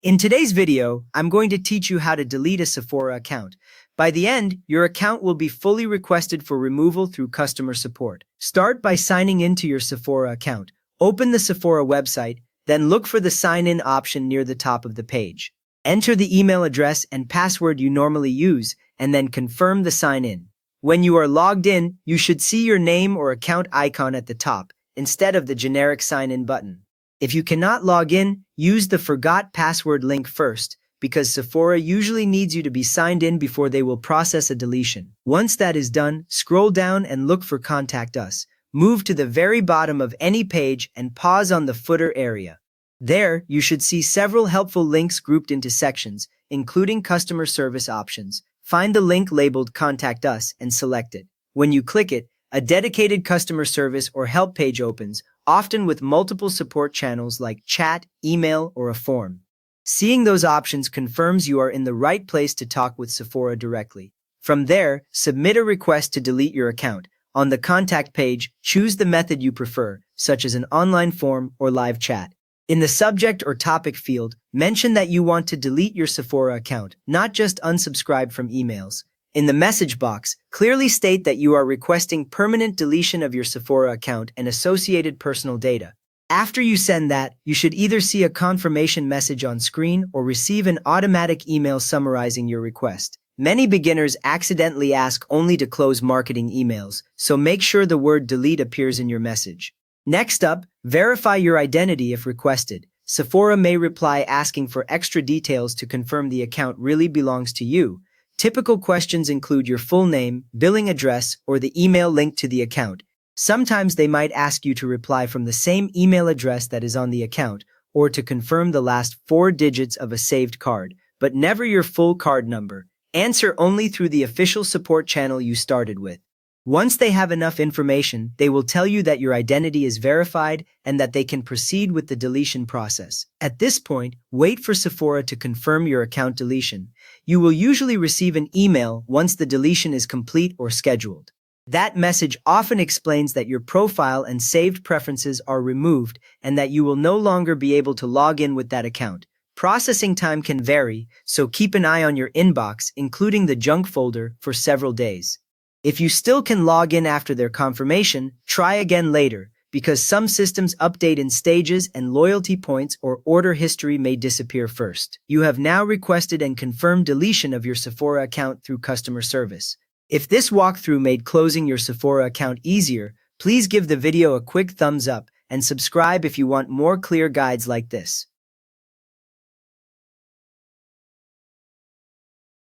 In today's video, I'm going to teach you how to delete a Sephora account. By the end, your account will be fully requested for removal through customer support. Start by signing into your Sephora account. Open the Sephora website, then look for the Sign In option near the top of the page. Enter the email address and password you normally use, and then confirm the sign in. When you are logged in, you should see your name or account icon at the top, instead of the generic sign in button. If you cannot log in, use the Forgot Password link first, because Sephora usually needs you to be signed in before they will process a deletion. Once that is done, scroll down and look for Contact Us. Move to the very bottom of any page and pause on the footer area. There, you should see several helpful links grouped into sections, including customer service options. Find the link labeled Contact Us and select it. When you click it, a dedicated customer service or help page opens, often with multiple support channels like chat, email, or a form. Seeing those options confirms you are in the right place to talk with Sephora directly. From there, submit a request to delete your account. On the contact page, choose the method you prefer, such as an online form or live chat. In the subject or topic field, mention that you want to delete your Sephora account, not just unsubscribe from emails. In the message box, clearly state that you are requesting permanent deletion of your Sephora account and associated personal data. After you send that, you should either see a confirmation message on screen or receive an automatic email summarizing your request. Many beginners accidentally ask only to close marketing emails, so make sure the word delete appears in your message. Next up, verify your identity if requested. Sephora may reply asking for extra details to confirm the account really belongs to you. Typical questions include your full name, billing address, or the email linked to the account. Sometimes they might ask you to reply from the same email address that is on the account, or to confirm the last 4 digits of a saved card, but never your full card number. Answer only through the official support channel you started with. Once they have enough information, they will tell you that your identity is verified and that they can proceed with the deletion process. At this point, wait for Sephora to confirm your account deletion. You will usually receive an email once the deletion is complete or scheduled. That message often explains that your profile and saved preferences are removed and that you will no longer be able to log in with that account. Processing time can vary, so keep an eye on your inbox, including the junk folder, for several days. If you still can log in after their confirmation, try again later, because some systems update in stages and loyalty points or order history may disappear first. You have now requested and confirmed deletion of your Sephora account through customer service. If this walkthrough made closing your Sephora account easier, please give the video a quick thumbs up and subscribe if you want more clear guides like this.